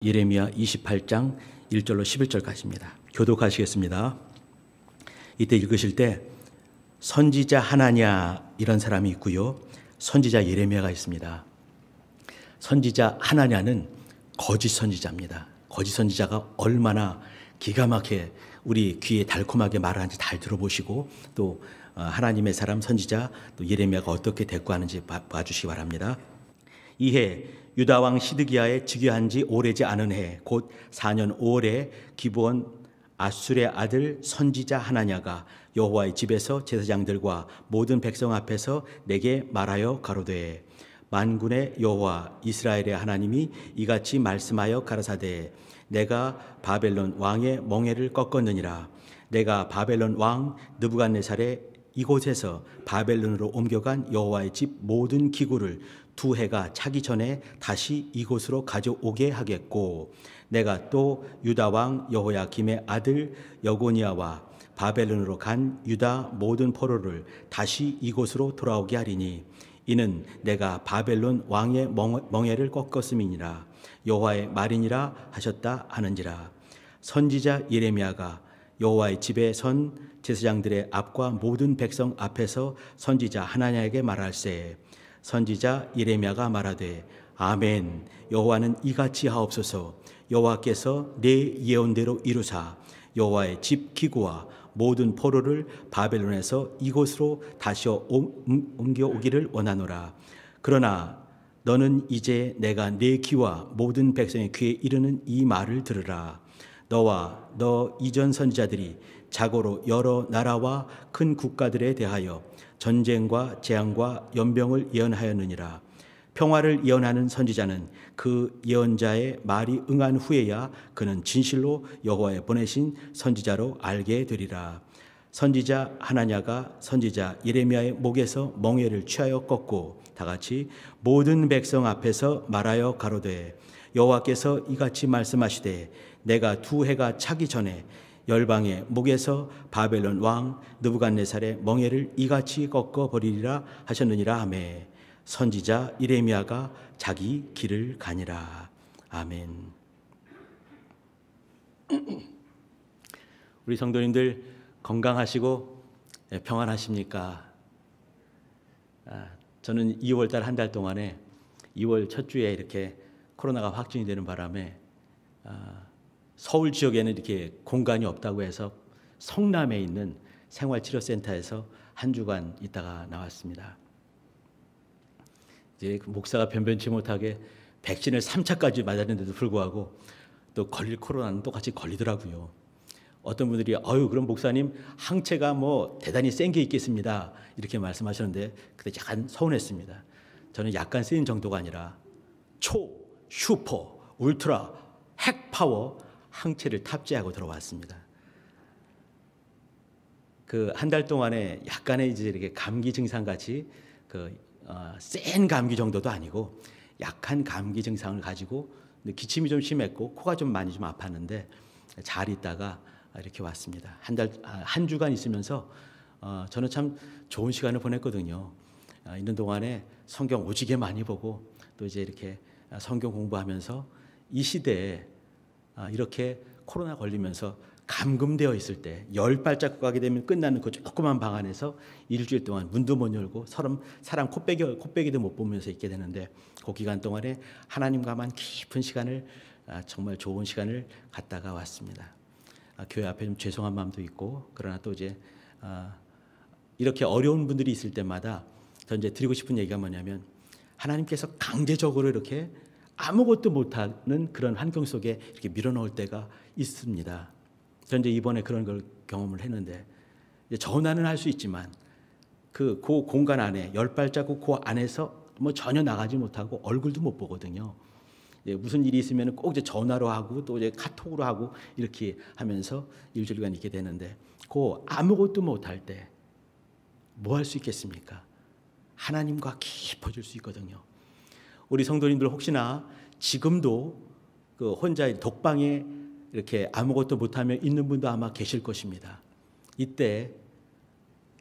예레미야 28장 1절로 11절까지입니다. 교독하시겠습니다. 이때 읽으실 때 선지자 하나냐 이런 사람이 있고요. 선지자 예레미야가 있습니다. 선지자 하나냐는 거짓 선지자입니다. 거짓 선지자가 얼마나 기가 막히게 우리 귀에 달콤하게 말하는지 잘 들어보시고 또 하나님의 사람 선지자 또 예레미야가 어떻게 대꾸하는지 봐주시기 바랍니다. 이해 유다 왕 시드기야의 즉위한 지 오래지 않은 해 곧 4년 5월에 기브온 아술의 아들 선지자 하나냐가 여호와의 집에서 제사장들과 모든 백성 앞에서 내게 말하여 가로되 만군의 여호와 이스라엘의 하나님이 이같이 말씀하여 가라사대 내가 바벨론 왕의 멍에를 꺾었느니라. 내가 바벨론 왕 느부갓네살의 이곳에서 바벨론으로 옮겨간 여호와의 집 모든 기구를 2해가 차기 전에 다시 이곳으로 가져오게 하겠고 내가 또 유다 왕 여호야김의 아들 여고니아와 바벨론으로 간 유다 모든 포로를 다시 이곳으로 돌아오게 하리니 이는 내가 바벨론 왕의 멍에를 꺾었음이니라. 여호와의 말이니라 하셨다 하는지라. 선지자 예레미야가 여호와의 집에 선 제사장들의 앞과 모든 백성 앞에서 선지자 하나냐에게 말할세 선지자 예레미야가 말하되 아멘 여호와는 이같이 하옵소서 여호와께서 내 예언대로 이루사 여호와의 집 기구와 모든 포로를 바벨론에서 이곳으로 다시 옮겨오기를 원하노라. 그러나 너는 이제 내가 내 귀와 모든 백성의 귀에 이르는 이 말을 들으라. 너와 너 이전 선지자들이 자고로 여러 나라와 큰 국가들에 대하여 전쟁과 재앙과 연병을 예언하였느니라. 평화를 예언하는 선지자는 그 예언자의 말이 응한 후에야 그는 진실로 여호와의 보내신 선지자로 알게 되리라. 선지자 하나냐가 선지자 예레미야의 목에서 멍에를 취하여 꺾고 다같이 모든 백성 앞에서 말하여 가로되 여호와께서 이같이 말씀하시되 내가 2해가 차기 전에 열방의 목에서 바벨론 왕 느부갓네살의 멍에를 이같이 꺾어 버리리라 하셨느니라 하매 선지자 예레미야가 자기 길을 가니라. 아멘. 우리 성도님들 건강하시고 평안하십니까? 저는 2월달 한 달 동안에 2월 첫 주에 이렇게 코로나가 확진이 되는 바람에 서울 지역에는 이렇게 공간이 없다고 해서 성남에 있는 생활치료센터에서 한 주간 있다가 나왔습니다. 이제 목사가 변변치 못하게 백신을 3차까지 맞았는데도 불구하고 또 걸릴 코로나는 똑같이 걸리더라고요. 어떤 분들이 그럼 목사님 항체가 뭐 대단히 센 게 있겠습니다 이렇게 말씀하셨는데 그때 약간 서운했습니다. 저는 약간 센 정도가 아니라 슈퍼, 울트라, 핵파워 항체를 탑재하고 들어왔습니다. 그 한 달 동안에 약간의 이제 이렇게 감기 증상 같이 센 감기 정도도 아니고 약한 감기 증상을 가지고 기침이 좀 심했고 코가 좀 많이 좀 아팠는데 잘 있다가 이렇게 왔습니다. 한 주간 있으면서 저는 참 좋은 시간을 보냈거든요. 있는 동안에 성경 오지게 많이 보고 또 이제 이렇게 성경 공부하면서 이 시대에 이렇게 코로나 걸리면서 감금되어 있을 때 10발자국 가게 되면 끝나는 그 조그만 방 안에서 일주일 동안 문도 못 열고 사람 코빼기도 못 보면서 있게 되는데 그 기간 동안에 하나님과만 깊은 시간을 정말 좋은 시간을 갖다가 왔습니다. 교회 앞에 좀 죄송한 마음도 있고 그러나 또 이제 이렇게 어려운 분들이 있을 때마다 저 이제 드리고 싶은 얘기가 뭐냐면 하나님께서 강제적으로 이렇게 아무것도 못하는 그런 환경 속에 이렇게 밀어넣을 때가 있습니다. 저 이제 이번에 그런 걸 경험을 했는데 전화는 할 수 있지만 그 공간 안에 10발자국 그 안에서 뭐 전혀 나가지 못하고 얼굴도 못 보거든요. 무슨 일이 있으면 꼭 이제 전화로 하고 또 이제 카톡으로 하고 이렇게 하면서 일주일간 있게 되는데 그 아무것도 못할 때 뭐 할 수 있겠습니까? 하나님과 깊어질 수 있거든요. 우리 성도님들 혹시나 지금도 그 혼자 독방에 이렇게 아무것도 못하며 있는 분도 아마 계실 것입니다. 이때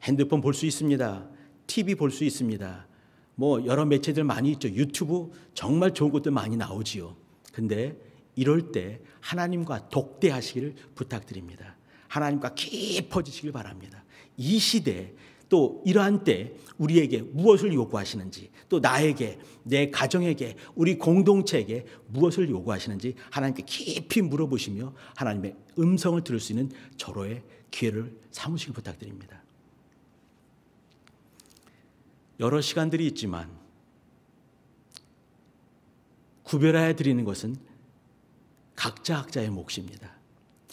핸드폰 볼 수 있습니다. TV 볼 수 있습니다. 뭐 여러 매체들 많이 있죠. 유튜브 정말 좋은 것들 많이 나오지요. 근데 이럴 때 하나님과 독대하시기를 부탁드립니다. 하나님과 깊어지시길 바랍니다. 이 시대 또 이러한 때 우리에게 무엇을 요구하시는지, 또 나에게, 내 가정에게, 우리 공동체에게 무엇을 요구하시는지 하나님께 깊이 물어보시며 하나님의 음성을 들을 수 있는 절호의 기회를 삼으시길 부탁드립니다. 여러 시간들이 있지만 구별하여 드리는 것은 각자의 몫입니다.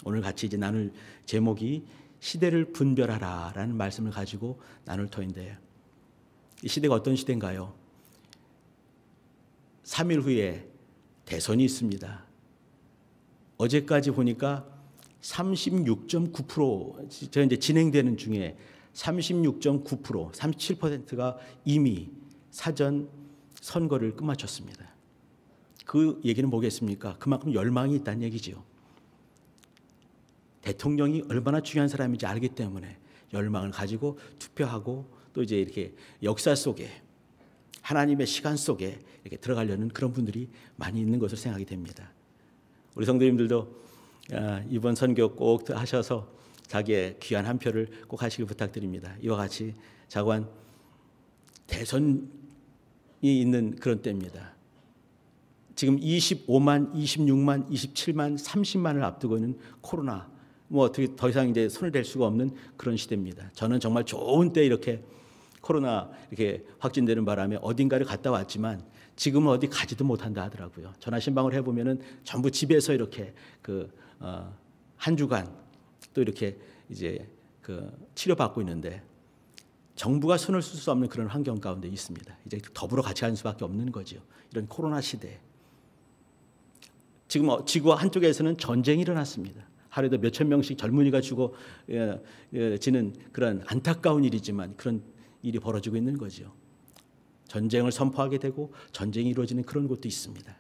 오늘 같이 이제 나눌 제목이 시대를 분별하라 라는 말씀을 가지고 나눌 터인데, 이 시대가 어떤 시대인가요? 3일 후에 대선이 있습니다. 어제까지 보니까 36.9%, 제가 이제 진행되는 중에 36.9%, 37%가 이미 사전 선거를 끝마쳤습니다. 그 얘기는 뭐겠습니까? 그만큼 열망이 있다는 얘기죠. 대통령이 얼마나 중요한 사람인지 알기 때문에 열망을 가지고 투표하고 또 이제 이렇게 역사 속에, 하나님의 시간 속에 이렇게 들어가려는 그런 분들이 많이 있는 것으로 생각이 됩니다. 우리 성도님들도 이번 선교 꼭 하셔서 자기의 귀한 한 표를 꼭 하시길 부탁드립니다. 이와 같이 자관 대선이 있는 그런 때입니다. 지금 25만, 26만, 27만, 30만을 앞두고 있는 코로나, 뭐 어떻게 더 이상 이제 손을 댈 수가 없는 그런 시대입니다. 저는 정말 좋은 때 이렇게 코로나 이렇게 확진되는 바람에 어딘가를 갔다 왔지만 지금은 어디 가지도 못한다 하더라고요. 전화 신방을 해보면은 전부 집에서 이렇게 한 주간 또 이렇게 이제 치료받고 있는데 정부가 손을 쓸 수 없는 그런 환경 가운데 있습니다. 이제 더불어 같이 가는 수밖에 없는 거죠. 이런 코로나 시대. 지금 지구 한쪽에서는 전쟁이 일어났습니다. 하루에도 몇천 명씩 젊은이가 죽어지는 그런 안타까운 일이지만 그런 일이 벌어지고 있는 거죠. 전쟁을 선포하게 되고 전쟁이 이루어지는 그런 곳도 있습니다.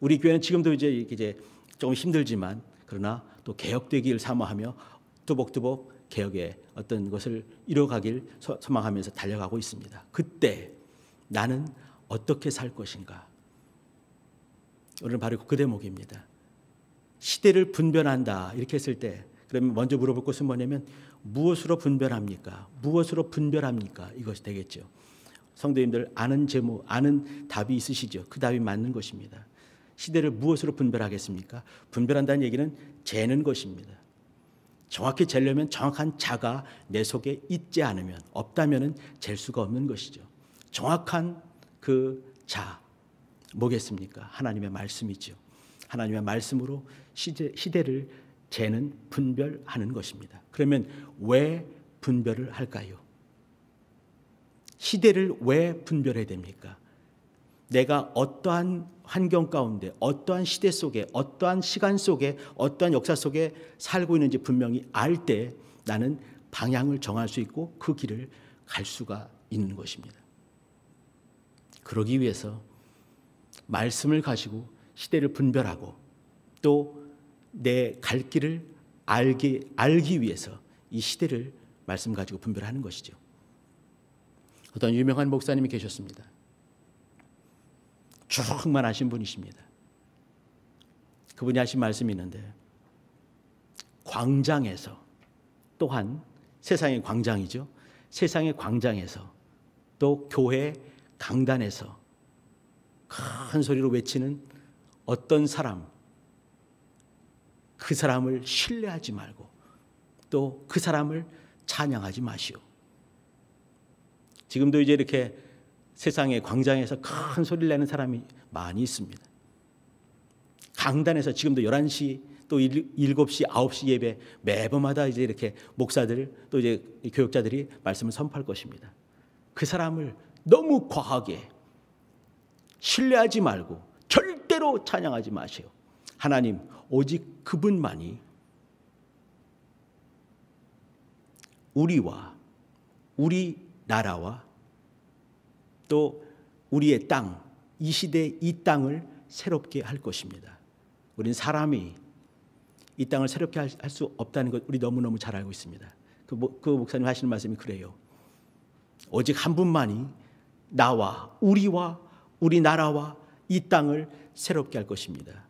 우리 교회는 지금도 이제 조금 힘들지만 그러나 또 개혁되기를 사모하며 뚜벅뚜벅 개혁의 어떤 것을 이뤄가길 소망하면서 달려가고 있습니다. 그때 나는 어떻게 살 것인가? 오늘 바로 그 대목입니다. 시대를 분별한다 이렇게 했을 때 그러면 먼저 물어볼 것은 뭐냐면 무엇으로 분별합니까? 무엇으로 분별합니까? 이것이 되겠죠. 성도님들 아는 제목, 아는 답이 있으시죠? 그 답이 맞는 것입니다. 시대를 무엇으로 분별하겠습니까? 분별한다는 얘기는 재는 것입니다. 정확히 재려면 정확한 자가 내 속에 있지 않으면, 없다면은 잴 수가 없는 것이죠. 정확한 그 자 뭐겠습니까? 하나님의 말씀이죠. 하나님의 말씀으로 시대를 재는 분별하는 것입니다. 그러면 왜 분별을 할까요? 시대를 왜 분별해야 됩니까? 내가 어떠한 환경 가운데, 어떠한 시대 속에, 어떠한 시간 속에, 어떠한 역사 속에 살고 있는지 분명히 알 때 나는 방향을 정할 수 있고 그 길을 갈 수가 있는 것입니다. 그러기 위해서 말씀을 가지고 시대를 분별하고 또 내 갈 길을 알기 위해서 이 시대를 말씀 가지고 분별하는 것이죠. 어떤 유명한 목사님이 계셨습니다. 충만하신 분이십니다. 그분이 하신 말씀이 있는데 광장에서 또한 세상의 광장이죠. 세상의 광장에서 또 교회 강단에서 큰 소리로 외치는 어떤 사람, 그 사람을 신뢰하지 말고 또 그 사람을 찬양하지 마시오. 지금도 이제 이렇게 세상의 광장에서 큰 소리를 내는 사람이 많이 있습니다. 강단에서 지금도 11시 또 7시, 9시 예배 매번마다 이제 이렇게 목사들 또 이제 교육자들이 말씀을 선포할 것입니다. 그 사람을 너무 과하게 신뢰하지 말고 절대로 찬양하지 마세요. 하나님 오직 그분만이 우리와 우리 나라와 또 우리의 땅, 이 시대 이 땅을 새롭게 할 것입니다. 우리는 사람이 이 땅을 새롭게 할 수 없다는 것 우리 너무너무 잘 알고 있습니다. 그 목사님 하시는 말씀이 그래요. 오직 한 분만이 나와 우리와 우리 나라와 이 땅을 새롭게 할 것입니다.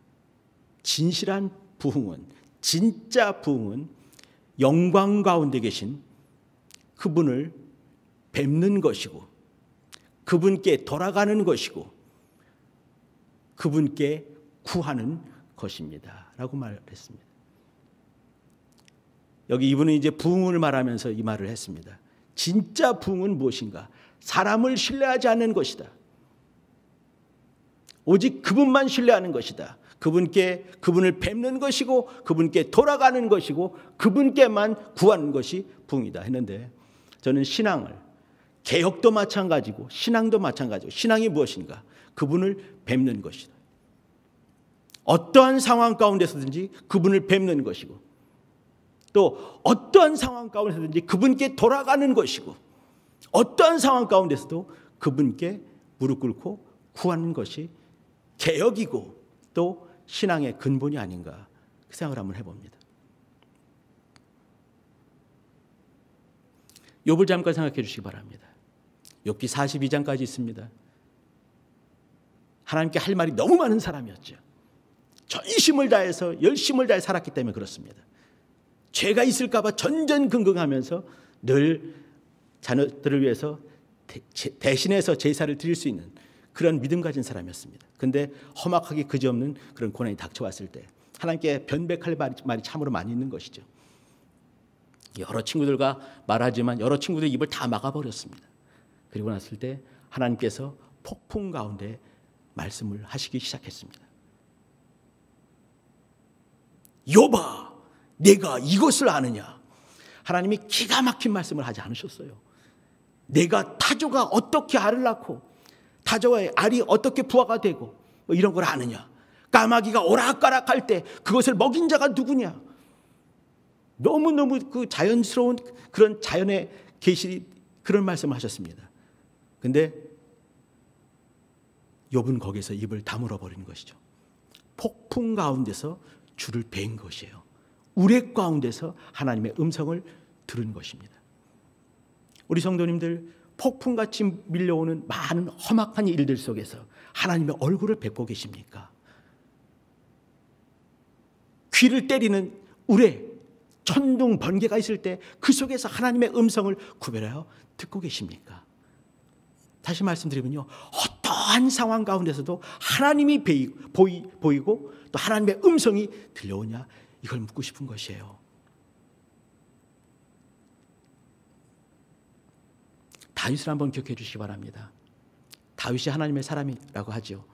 진실한 부흥은, 진짜 부흥은 영광 가운데 계신 그분을 뵙는 것이고 그분께 돌아가는 것이고 그분께 구하는 것입니다 라고 말했습니다. 여기 이분은 이제 부흥을 말하면서 이 말을 했습니다. 진짜 부흥은 무엇인가? 사람을 신뢰하지 않는 것이다. 오직 그분만 신뢰하는 것이다. 그분을 뵙는 것이고 그분께 돌아가는 것이고 그분께만 구하는 것이 부흥이다 했는데, 저는 신앙을, 개혁도 마찬가지고 신앙도 마찬가지고, 신앙이 무엇인가? 그분을 뵙는 것이다. 어떠한 상황 가운데서든지 그분을 뵙는 것이고 또 어떠한 상황 가운데서든지 그분께 돌아가는 것이고 어떠한 상황 가운데서도 그분께 무릎 꿇고 구하는 것이 개혁이고 또 신앙의 근본이 아닌가 그 생각을 한번 해봅니다. 욥을 잠깐 생각해 주시기 바랍니다. 욥기 42장까지 있습니다. 하나님께 할 말이 너무 많은 사람이었죠. 전심을 다해서 열심을 다해 살았기 때문에 그렇습니다. 죄가 있을까 봐 전전긍긍하면서 늘 자녀들을 위해서 대신해서 제사를 드릴 수 있는 그런 믿음 가진 사람이었습니다. 그런데 험악하게 그지없는 그런 고난이 닥쳐왔을 때 하나님께 변백할 말이 참으로 많이 있는 것이죠. 여러 친구들과 말하지만 여러 친구들 입을 다 막아버렸습니다. 그리고 났을 때 하나님께서 폭풍 가운데 말씀을 하시기 시작했습니다. 욥아, 내가 이것을 아느냐? 하나님이 기가 막힌 말씀을 하지 않으셨어요. 내가 타조가 어떻게 알을 낳고 타조의 알이 어떻게 부화가 되고 뭐 이런 걸 아느냐? 까마귀가 오락가락할 때 그것을 먹인 자가 누구냐? 너무너무 그 자연스러운 그런 자연의 계시, 그런 말씀을 하셨습니다. 근데 욥은 거기서 입을 다물어 버리는 것이죠. 폭풍 가운데서 주를 뵌 것이에요. 우레 가운데서 하나님의 음성을 들은 것입니다. 우리 성도님들, 폭풍같이 밀려오는 많은 험악한 일들 속에서 하나님의 얼굴을 뵙고 계십니까? 귀를 때리는 우레, 천둥, 번개가 있을 때 그 속에서 하나님의 음성을 구별하여 듣고 계십니까? 다시 말씀드리면요, 어떠한 상황 가운데서도 하나님이 보이고 또 하나님의 음성이 들려오냐, 이걸 묻고 싶은 것이에요. 다윗을 한번 기억해 주시기 바랍니다. 다윗이 하나님의 사람이라고 하죠.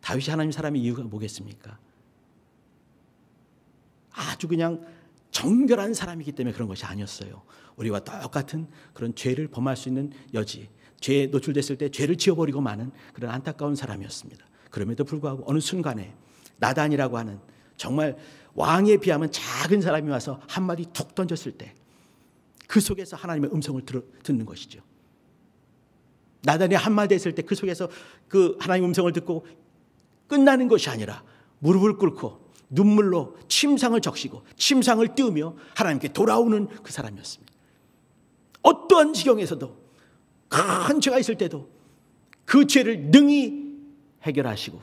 다윗이 하나님의 사람의 이유가 뭐겠습니까? 아주 그냥 정결한 사람이기 때문에 그런 것이 아니었어요. 우리와 똑같은 그런 죄를 범할 수 있는 여지, 죄에 노출됐을 때 죄를 지어버리고 마는 그런 안타까운 사람이었습니다. 그럼에도 불구하고 어느 순간에 나단이라고 하는 정말 왕에 비하면 작은 사람이 와서 한마디 툭 던졌을 때 그 속에서 하나님의 음성을 듣는 것이죠. 나단이 한마디 했을 때 그 속에서 그 하나님의 음성을 듣고 끝나는 것이 아니라 무릎을 꿇고 눈물로 침상을 적시고 침상을 띄우며 하나님께 돌아오는 그 사람이었습니다. 어떠한 지경에서도 큰 죄가 있을 때도 그 죄를 능히 해결하시고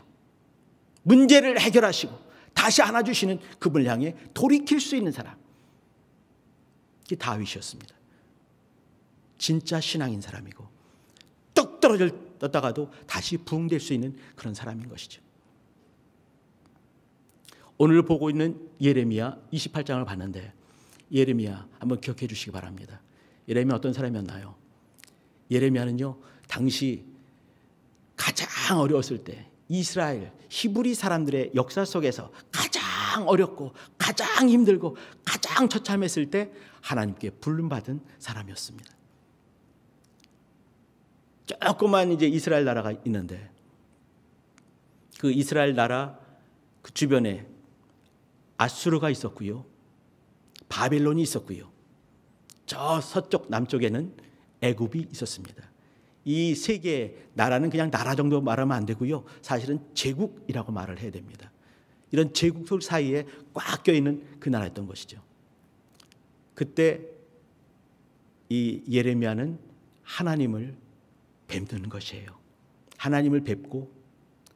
문제를 해결하시고 다시 안아주시는 그분을 향해 돌이킬 수 있는 사람, 이게 다윗이었습니다. 진짜 신앙인 사람이고 뚝 떨어졌다가도 다시 부흥될 수 있는 그런 사람인 것이죠. 오늘 보고 있는 예레미야 28장을 봤는데 예레미야 한번 기억해 주시기 바랍니다. 예레미야 어떤 사람이었나요? 예레미야는요, 당시 가장 어려웠을 때 이스라엘 히브리 사람들의 역사 속에서 가장 어렵고 가장 힘들고 가장 처참했을 때 하나님께 부름받은 사람이었습니다. 조그만 이제 이스라엘 나라가 있는데 그 이스라엘 나라 그 주변에 아수르가 있었고요, 바벨론이 있었고요, 저 서쪽 남쪽에는 애굽이 있었습니다. 이 세 개의 나라는 그냥 나라 정도 말하면 안 되고요, 사실은 제국이라고 말을 해야 됩니다. 이런 제국들 사이에 꽉 껴있는 그 나라였던 것이죠. 그때 이 예레미야는 하나님을 뵙는 것이에요. 하나님을 뵙고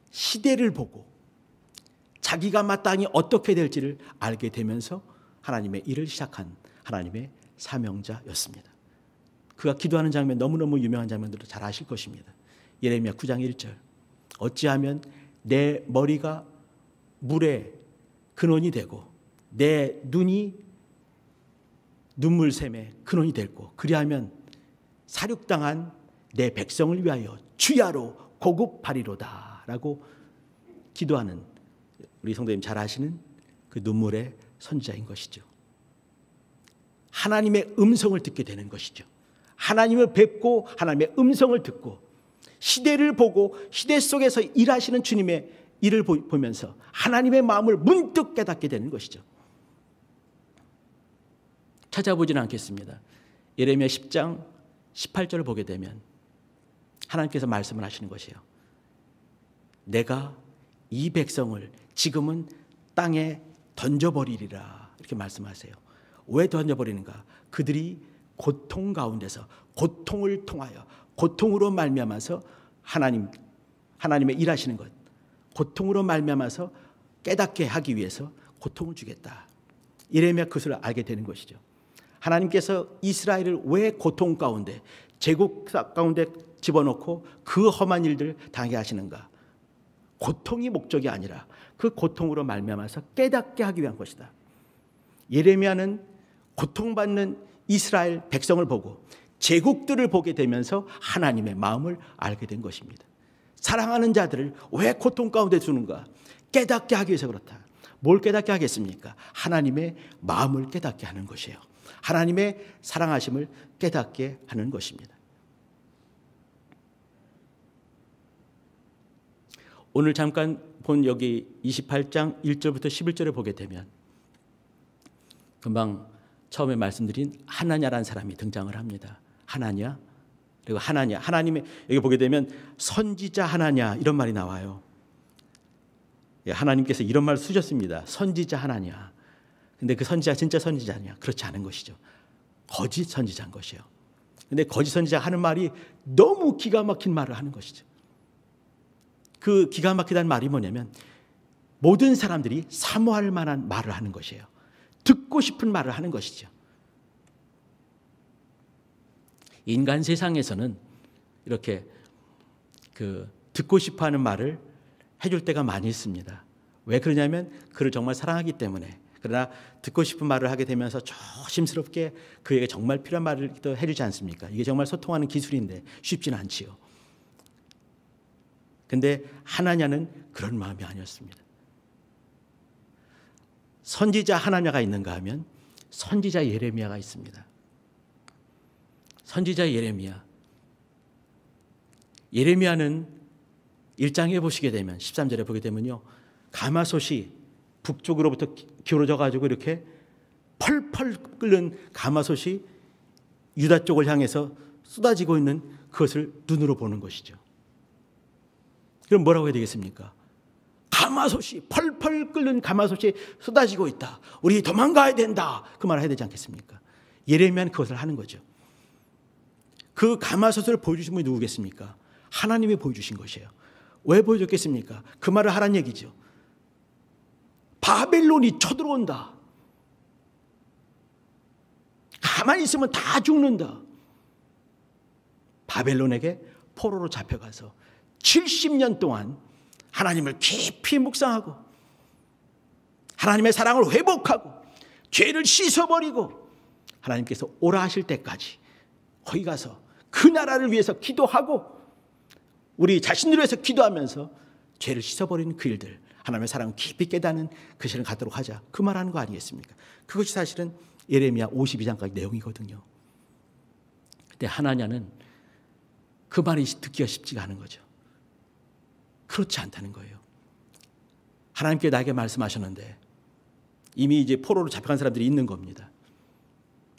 시대를 보고 자기가 마땅히 어떻게 될지를 알게 되면서 하나님의 일을 시작한 하나님의 사명자였습니다. 그가 기도하는 장면, 너무너무 유명한 장면들도 잘 아실 것입니다. 예레미야 9장 1절. 어찌하면 내 머리가 물의 근원이 되고 내 눈이 눈물샘의 근원이 되고 그리하면 사륙당한 내 백성을 위하여 주야로 고급하리로다 라고 기도하는 우리 성도님 잘 아시는 그 눈물의 선지자인 것이죠. 하나님의 음성을 듣게 되는 것이죠. 하나님을 뵙고 하나님의 음성을 듣고 시대를 보고 시대 속에서 일하시는 주님의 일을 보면서 하나님의 마음을 문득 깨닫게 되는 것이죠. 찾아보지는 않겠습니다. 예레미야 10장 18절을 보게 되면 하나님께서 말씀을 하시는 것이에요. 내가 이 백성을 지금은 땅에 던져버리리라 이렇게 말씀하세요. 왜 던져버리는가? 그들이 고통 가운데서 고통을 통하여 고통으로 말미암아서 하나님의 일하시는 것, 고통으로 말미암아서 깨닫게 하기 위해서 고통을 주겠다. 예레미야 그것을 알게 되는 것이죠. 하나님께서 이스라엘을 왜 고통 가운데 제국 가운데 집어넣고 그 험한 일들 당하게 하시는가? 고통이 목적이 아니라 그 고통으로 말미암아서 깨닫게 하기 위한 것이다. 예레미야는 고통받는 이스라엘 백성을 보고 제국들을 보게 되면서 하나님의 마음을 알게 된 것입니다. 사랑하는 자들을 왜 고통 가운데 두는가? 깨닫게 하기 위해서 그렇다. 뭘 깨닫게 하겠습니까? 하나님의 마음을 깨닫게 하는 것이에요. 하나님의 사랑하심을 깨닫게 하는 것입니다. 오늘 잠깐 본 여기 28장 1절부터 11절을 보게 되면 금방 처음에 말씀드린 하나냐라는 사람이 등장을 합니다. 하나냐, 그리고 하나냐, 하나님의 여기 보게 되면 선지자 하나냐 이런 말이 나와요. 하나님께서 이런 말을 쓰셨습니다. 선지자 하나냐. 근데 그 선지자 진짜 선지자냐? 그렇지 않은 것이죠. 거짓 선지자인 것이에요. 근데 거짓 선지자 하는 말이 너무 기가 막힌 말을 하는 것이죠. 그 기가 막히다는 말이 뭐냐면 모든 사람들이 사모할 만한 말을 하는 것이에요. 듣고 싶은 말을 하는 것이죠. 인간 세상에서는 이렇게 듣고 싶어하는 말을 해줄 때가 많이 있습니다. 왜 그러냐면 그를 정말 사랑하기 때문에. 그러나 듣고 싶은 말을 하게 되면서 조심스럽게 그에게 정말 필요한 말을 또 해주지 않습니까? 이게 정말 소통하는 기술인데 쉽지는 않지요. 근데 하나냐는 그런 마음이 아니었습니다. 선지자 하나냐가 있는가 하면 선지자 예레미야가 있습니다. 선지자 예레미야. 예레미야는 1장에 보시게 되면 13절에 보게 되면요. 가마솥이 북쪽으로부터 기울어져 가지고 이렇게 펄펄 끓는 가마솥이 유다 쪽을 향해서 쏟아지고 있는 그것을 눈으로 보는 것이죠. 그럼 뭐라고 해야 되겠습니까? 가마솥이 펄펄 끓는 가마솥이 쏟아지고 있다. 우리 도망가야 된다. 그 말을 해야 되지 않겠습니까? 예레미야는 그것을 하는 거죠. 그 가마솥을 보여주신 분이 누구겠습니까? 하나님이 보여주신 것이에요. 왜 보여줬겠습니까? 그 말을 하라는 얘기죠. 바벨론이 쳐들어온다. 가만히 있으면 다 죽는다. 바벨론에게 포로로 잡혀가서 70년 동안 하나님을 깊이 묵상하고 하나님의 사랑을 회복하고 죄를 씻어버리고 하나님께서 오라 하실 때까지 거기 가서 그 나라를 위해서 기도하고 우리 자신들을 위해서 기도하면서 죄를 씻어버리는 그 일들, 하나님의 사랑을 깊이 깨닫는 그 시간을 갖도록 하자. 그 말하는 거 아니겠습니까? 그것이 사실은 예레미야 52장까지 내용이거든요. 근데 하나냐는 그 말이 듣기가 쉽지가 않은 거죠. 그렇지 않다는 거예요. 하나님께 나에게 말씀하셨는데 이미 이제 포로로 잡혀간 사람들이 있는 겁니다.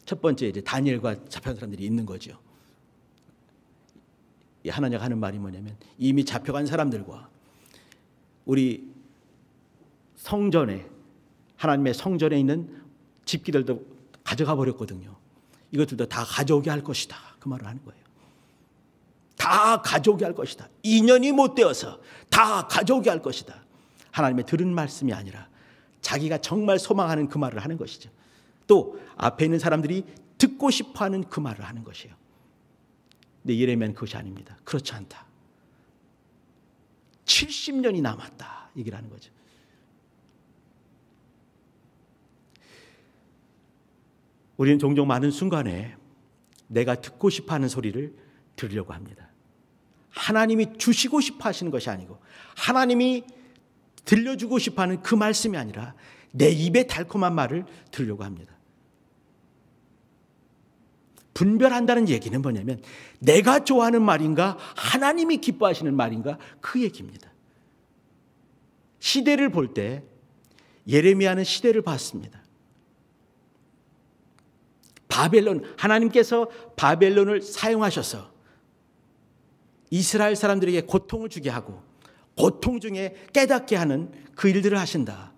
첫 번째 이제 다니엘과 잡혀간 사람들이 있는 거죠. 하나냐가 하는 말이 뭐냐면 이미 잡혀간 사람들과 우리 성전에 하나님의 성전에 있는 집기들도 가져가 버렸거든요. 이것들도 다 가져오게 할 것이다. 그 말을 하는 거예요. 다 가져오게 할 것이다. 인연이 못 되어서 다 가져오게 할 것이다. 하나님의 들은 말씀이 아니라 자기가 정말 소망하는 그 말을 하는 것이죠. 또 앞에 있는 사람들이 듣고 싶어하는 그 말을 하는 것이에요. 근데 예레미야는 그것이 아닙니다. 그렇지 않다. 70년이 남았다 얘기를 하는 거죠. 우리는 종종 많은 순간에 내가 듣고 싶어하는 소리를 들으려고 합니다. 하나님이 주시고 싶어 하시는 것이 아니고 하나님이 들려주고 싶어하는 그 말씀이 아니라 내 입에 달콤한 말을 들으려고 합니다. 분별한다는 얘기는 뭐냐면 내가 좋아하는 말인가 하나님이 기뻐하시는 말인가 그 얘기입니다. 시대를 볼 때 예레미야는 시대를 봤습니다. 하나님께서 바벨론을 사용하셔서 이스라엘 사람들에게 고통을 주게 하고 고통 중에 깨닫게 하는 그 일들을 하신다.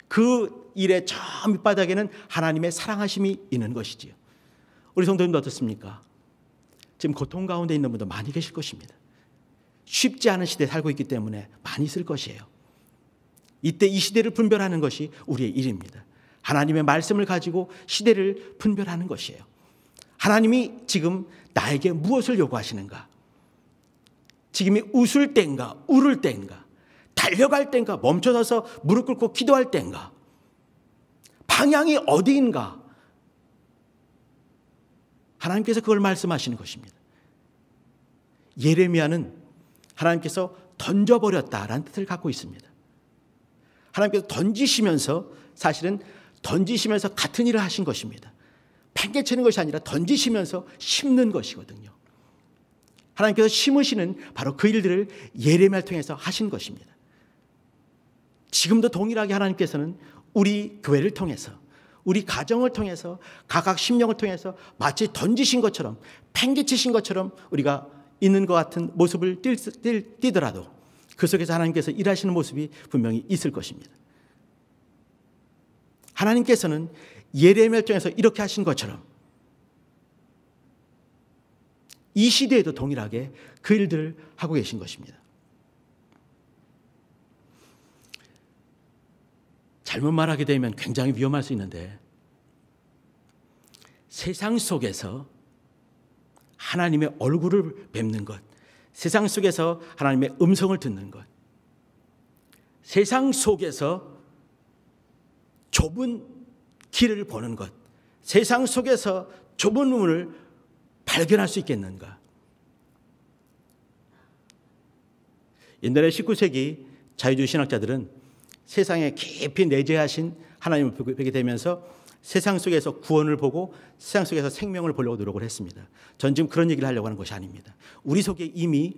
그 일의 저 밑바닥에는 하나님의 사랑하심이 있는 것이지요. 우리 성도님도 어떻습니까? 지금 고통 가운데 있는 분도 많이 계실 것입니다. 쉽지 않은 시대에 살고 있기 때문에 많이 있을 것이에요. 이때 이 시대를 분별하는 것이 우리의 일입니다. 하나님의 말씀을 가지고 시대를 분별하는 것이에요. 하나님이 지금 나에게 무엇을 요구하시는가? 지금이 웃을 때인가 울을 때인가? 달려갈 때인가 멈춰서서 무릎 꿇고 기도할 때인가? 방향이 어디인가? 하나님께서 그걸 말씀하시는 것입니다. 예레미야는 하나님께서 던져버렸다라는 뜻을 갖고 있습니다. 하나님께서 던지시면서 사실은 던지시면서 같은 일을 하신 것입니다. 팽개치는 것이 아니라 던지시면서 심는 것이거든요. 하나님께서 심으시는 바로 그 일들을 예레미야를 통해서 하신 것입니다. 지금도 동일하게 하나님께서는 우리 교회를 통해서 우리 가정을 통해서 각각 심령을 통해서 마치 던지신 것처럼 팽개치신 것처럼 우리가 있는 것 같은 모습을 띠더라도 그 속에서 하나님께서 일하시는 모습이 분명히 있을 것입니다. 하나님께서는 예레미야를 통해서 이렇게 하신 것처럼 이 시대에도 동일하게 그 일들을 하고 계신 것입니다. 잘못 말하게 되면 굉장히 위험할 수 있는데 세상 속에서 하나님의 얼굴을 뵙는 것, 세상 속에서 하나님의 음성을 듣는 것, 세상 속에서 좁은 길을 보는 것, 세상 속에서 좁은 문을 발견할 수 있겠는가? 옛날에 19세기 자유주의 신학자들은 세상에 깊이 내재하신 하나님을 보게 되면서 세상 속에서 구원을 보고 세상 속에서 생명을 보려고 노력을 했습니다. 전 지금 그런 얘기를 하려고 하는 것이 아닙니다. 우리 속에 이미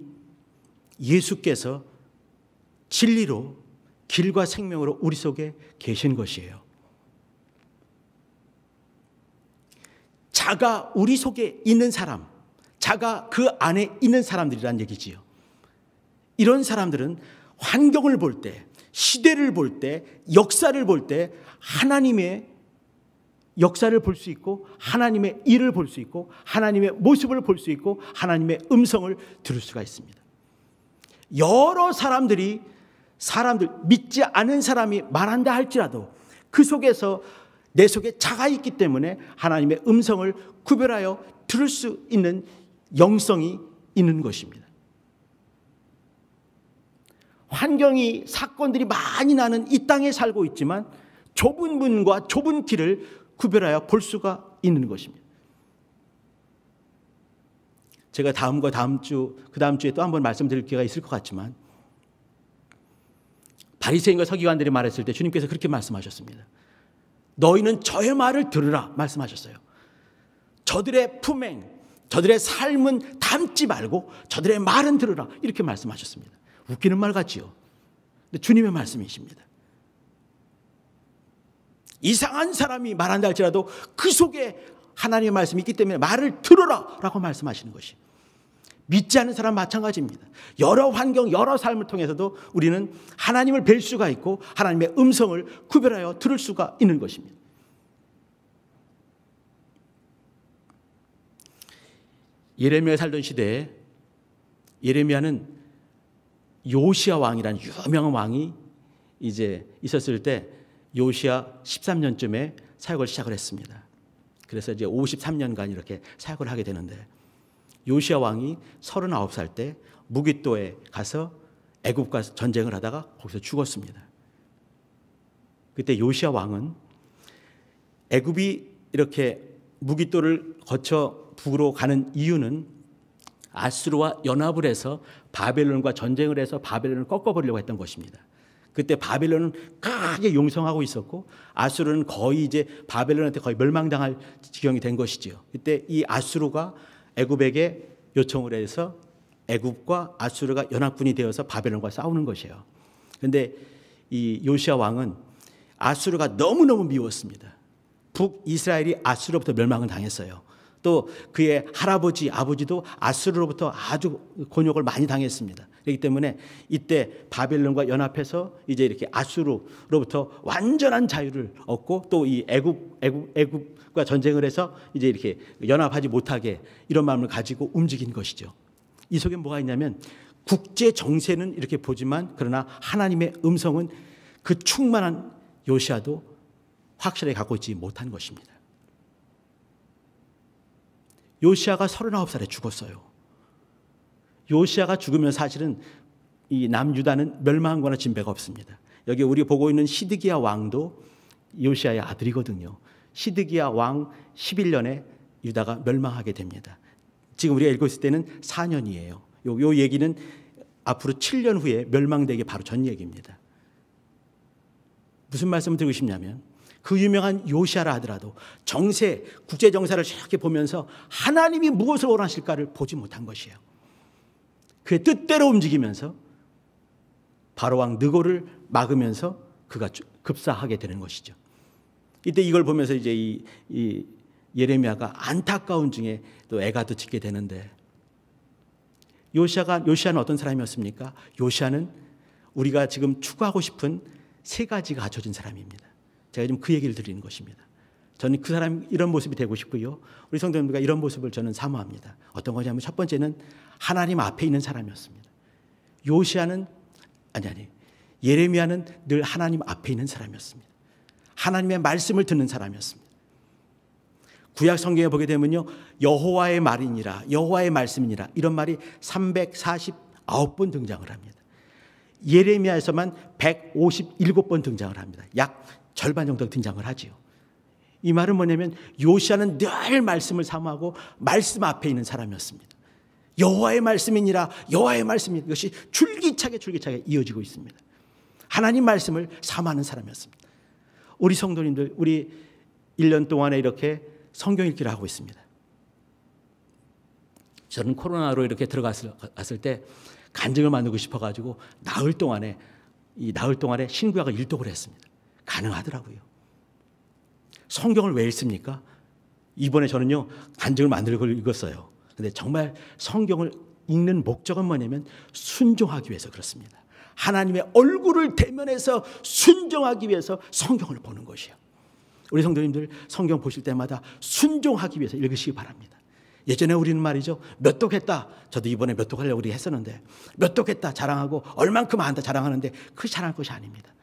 예수께서 진리로 길과 생명으로 우리 속에 계신 것이에요. 자가 우리 속에 있는 사람, 자가 그 안에 있는 사람들이란 얘기지요. 이런 사람들은 환경을 볼 때, 시대를 볼 때, 역사를 볼 때 하나님의 역사를 볼 수 있고 하나님의 일을 볼 수 있고 하나님의 모습을 볼 수 있고 하나님의 음성을 들을 수가 있습니다. 여러 사람들 믿지 않은 사람이 말한다 할지라도 그 속에서 내 속에 자가 있기 때문에 하나님의 음성을 구별하여 들을 수 있는 영성이 있는 것입니다. 환경이 사건들이 많이 나는 이 땅에 살고 있지만 좁은 문과 좁은 길을 구별하여 볼 수가 있는 것입니다. 제가 다음과 다음 주, 그 다음 주에 또 한 번 말씀드릴 기회가 있을 것 같지만 바리새인과 서기관들이 말했을 때 주님께서 그렇게 말씀하셨습니다. 너희는 저의 말을 들으라 말씀하셨어요. 저들의 품행, 저들의 삶은 담지 말고 저들의 말은 들으라 이렇게 말씀하셨습니다. 웃기는 말 같지요. 근데 주님의 말씀이십니다. 이상한 사람이 말한다 할지라도 그 속에 하나님의 말씀이 있기 때문에 말을 들어라 라고 말씀하시는 것이 믿지 않는 사람 마찬가지입니다. 여러 환경, 여러 삶을 통해서도 우리는 하나님을 뵐 수가 있고 하나님의 음성을 구별하여 들을 수가 있는 것입니다. 예레미야 살던 시대에 예레미야는 요시야 왕이라는 유명한 왕이 이제 있었을 때 요시야 13년쯤에 사역을 시작을 했습니다. 그래서 이제 53년간 이렇게 사역을 하게 되는데 요시야 왕이 39살 때 무깃도에 가서 애굽과 전쟁을 하다가 거기서 죽었습니다. 그때 요시야 왕은 애굽이 이렇게 무깃도를 거쳐 북으로 가는 이유는 아수르와 연합을 해서 바벨론과 전쟁을 해서 바벨론을 꺾어버리려고 했던 것입니다. 그때 바벨론은 크게 용성하고 있었고 아수르는 거의 이제 바벨론한테 거의 멸망당할 지경이 된 것이지요. 그때 이 아수르가 애굽에게 요청을 해서 애굽과 아수르가 연합군이 되어서 바벨론과 싸우는 것이에요. 그런데 이 요시야 왕은 아수르가 너무너무 미웠습니다. 북이스라엘이 아수르로부터 멸망을 당했어요. 또 그의 할아버지, 아버지도 아수르로부터 아주 곤욕을 많이 당했습니다. 그렇기 때문에 이때 바벨론과 연합해서 이제 이렇게 아수르로부터 완전한 자유를 얻고 또 이 애굽과 전쟁을 해서 이제 이렇게 연합하지 못하게 이런 마음을 가지고 움직인 것이죠. 이 속에 뭐가 있냐면 국제 정세는 이렇게 보지만 그러나 하나님의 음성은 그 충만한 요시야도 확실하게 갖고 있지 못한 것입니다. 요시야가 39살에 죽었어요. 요시야가 죽으면 사실은 이 남유다는 멸망한 거나 진배가 없습니다. 여기 우리 보고 있는 시드기야 왕도 요시야의 아들이거든요. 시드기야 왕 11년에 유다가 멸망하게 됩니다. 지금 우리가 읽고 있을 때는 4년이에요. 요 얘기는 앞으로 7년 후에 멸망되기 바로 전 얘기입니다. 무슨 말씀을 드리고 싶냐면 그 유명한 요시야라 하더라도 정세, 국제 정세를 이렇게 보면서 하나님이 무엇을 원하실까를 보지 못한 것이에요. 그의 뜻대로 움직이면서 바로왕 느고를 막으면서 그가 급사하게 되는 것이죠. 이때 이걸 보면서 이제 이 예레미야가 안타까운 중에 또 애가 또 짓게 되는데 요시야는 어떤 사람이었습니까? 요시야는 우리가 지금 추구하고 싶은 세 가지가 갖춰진 사람입니다. 제가 지금 그 얘기를 드리는 것입니다. 저는 그 사람 이런 모습이 되고 싶고요. 우리 성도님들과 이런 모습을 저는 사모합니다. 어떤 거냐면 첫 번째는 하나님 앞에 있는 사람이었습니다. 예레미야는 늘 하나님 앞에 있는 사람이었습니다. 하나님의 말씀을 듣는 사람이었습니다. 구약 성경에 보게 되면요. 여호와의 말이니라, 여호와의 말씀이니라 이런 말이 349번 등장을 합니다. 예레미야에서만 157번 등장을 합니다. 약 절반 정도 등장을 하지요. 이 말은 뭐냐면 요시야는 늘 말씀을 사모하고 말씀 앞에 있는 사람이었습니다. 여호와의 말씀이니라, 여호와의 말씀이니라. 이것이 줄기차게 이어지고 있습니다. 하나님 말씀을 사모하는 사람이었습니다. 우리 성도님들, 우리 1년 동안에 이렇게 성경 읽기를 하고 있습니다. 저는 코로나로 이렇게 들어갔을 때 간증을 만들고 싶어가지고 나흘 동안에 신구약을 일독을 했습니다. 가능하더라고요. 성경을 왜 읽습니까? 이번에 저는요 간증을 만들고 읽었어요. 근데 정말 성경을 읽는 목적은 뭐냐면 순종하기 위해서 그렇습니다. 하나님의 얼굴을 대면해서 순종하기 위해서 성경을 보는 것이에요. 우리 성도님들 성경 보실 때마다 순종하기 위해서 읽으시기 바랍니다. 예전에 우리는 말이죠. 몇 독했다. 저도 이번에 몇 독하려고 우리 했었는데 몇 독했다 자랑하고 얼만큼 안다 자랑하는데 그 자랑할 것이 아닙니다.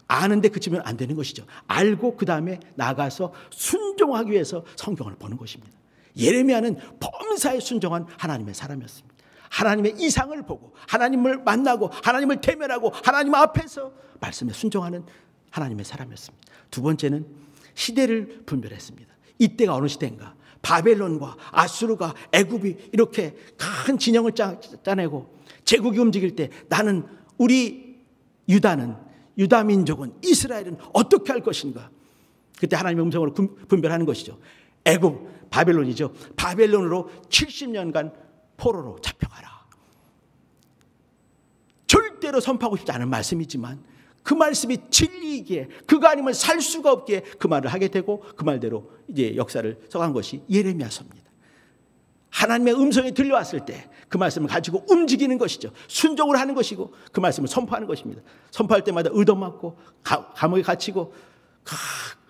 아는데 그치면 안 되는 것이죠. 알고 그 다음에 나가서 순종하기 위해서 성경을 보는 것입니다. 예레미야는 범사에 순종한 하나님의 사람이었습니다. 하나님의 이상을 보고 하나님을 만나고 하나님을 대면하고 하나님 앞에서 말씀에 순종하는 하나님의 사람이었습니다. 두 번째는 시대를 분별했습니다. 이때가 어느 시대인가? 바벨론과 아수르가 애굽이 이렇게 큰 진영을 짜내고 제국이 움직일 때 나는 우리 유다 민족은 이스라엘은 어떻게 할 것인가? 그때 하나님의 음성으로 분별하는 것이죠. 애굽 바벨론이죠. 바벨론으로 70년간 포로로 잡혀가라. 절대로 선포하고 싶지 않은 말씀이지만 그 말씀이 진리이기에 그가 아니면 살 수가 없기에 그 말을 하게 되고 그 말대로 이제 역사를 써간 것이 예레미야서입니다. 하나님의 음성이 들려왔을 때 그 말씀을 가지고 움직이는 것이죠. 순종을 하는 것이고 그 말씀을 선포하는 것입니다. 선포할 때마다 의도맞고 감옥에 갇히고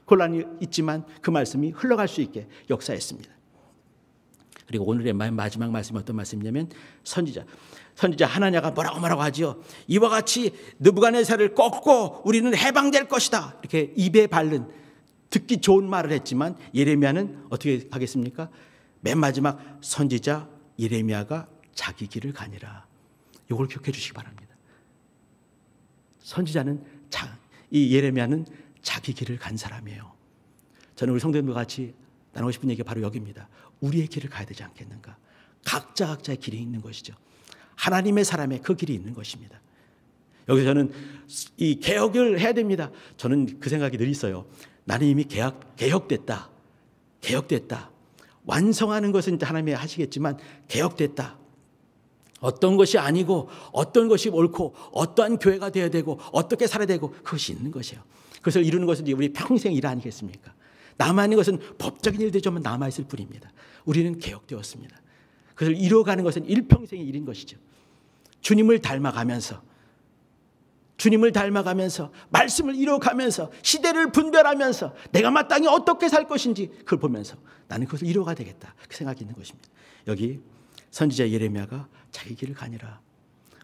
곤란이 있지만 그 말씀이 흘러갈 수 있게 역사했습니다. 그리고 오늘의 마지막 말씀이 어떤 말씀이냐면 선지자 하나냐가 뭐라고 하지요. 이와 같이 느부갓네살을 꺾고 우리는 해방될 것이다. 이렇게 입에 바른 듣기 좋은 말을 했지만 예레미야는 어떻게 하겠습니까? 맨 마지막 선지자 예레미야가 자기 길을 가니라. 이걸 기억해 주시기 바랍니다. 이 예레미야는 자기 길을 간 사람이에요. 저는 우리 성도님들과 같이 나누고 싶은 얘기가 바로 여기입니다. 우리의 길을 가야 되지 않겠는가? 각자의 길이 있는 것이죠. 하나님의 사람의 그 길이 있는 것입니다. 여기서 저는 이 개혁을 해야 됩니다. 저는 그 생각이 늘 있어요. 나는 이미 개혁됐다. 완성하는 것은 하나님이 하시겠지만 개혁됐다. 어떤 것이 아니고 어떤 것이 옳고 어떠한 교회가 되어야 되고 어떻게 살아야 되고 그것이 있는 것이에요. 그것을 이루는 것은 우리 평생 일 아니겠습니까? 남아있는 것은 법적인 일들이 좀 남아있을 뿐입니다. 우리는 개혁되었습니다. 그것을 이루어가는 것은 일평생의 일인 것이죠. 주님을 닮아가면서 말씀을 이루어가면서 시대를 분별하면서 내가 마땅히 어떻게 살 것인지 그걸 보면서 나는 그것을 이루어가야 되겠다. 그 생각이 있는 것입니다. 여기 선지자 예레미야가 자기 길을 가니라.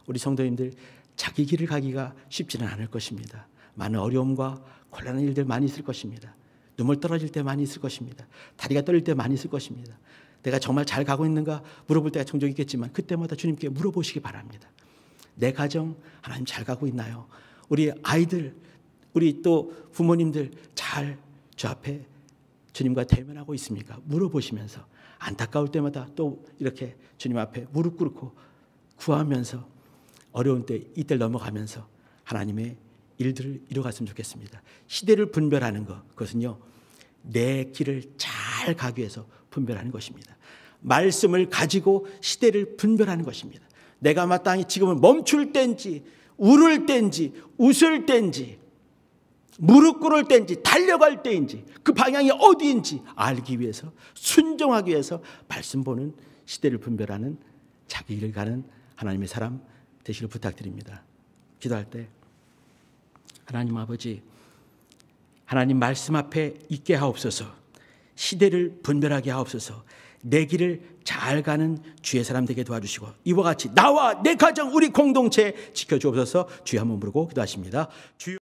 우리 성도님들 자기 길을 가기가 쉽지는 않을 것입니다. 많은 어려움과 곤란한 일들 많이 있을 것입니다. 눈물 떨어질 때 많이 있을 것입니다. 다리가 떨릴 때 많이 있을 것입니다. 내가 정말 잘 가고 있는가 물어볼 때가 종종 있겠지만 그때마다 주님께 물어보시기 바랍니다. 내 가정 하나님 잘 가고 있나요? 우리 아이들, 우리 또 부모님들 잘 주 앞에 주님과 대면하고 있습니까? 물어보시면서 안타까울 때마다 또 이렇게 주님 앞에 무릎 꿇고 구하면서 어려운 때 이때를 넘어가면서 하나님의 일들을 이뤄갔으면 좋겠습니다. 시대를 분별하는 것, 그것은요 내 길을 잘 가기 위해서 분별하는 것입니다. 말씀을 가지고 시대를 분별하는 것입니다. 내가 마땅히 지금은 멈출 때인지 울을 때인지 웃을 때인지 무릎 꿇을 때인지 달려갈 때인지 그 방향이 어디인지 알기 위해서 순종하기 위해서 말씀 보는 시대를 분별하는 자기 길을 가는 하나님의 사람 되시길 부탁드립니다. 기도할 때 하나님 아버지, 하나님 말씀 앞에 있게 하옵소서. 시대를 분별하게 하옵소서. 내 길을 잘 가는 주의 사람 되게 도와주시고 이와 같이 나와 내 가정 우리 공동체 지켜주옵소서. 주여 한번 부르고 기도하십니다. 주여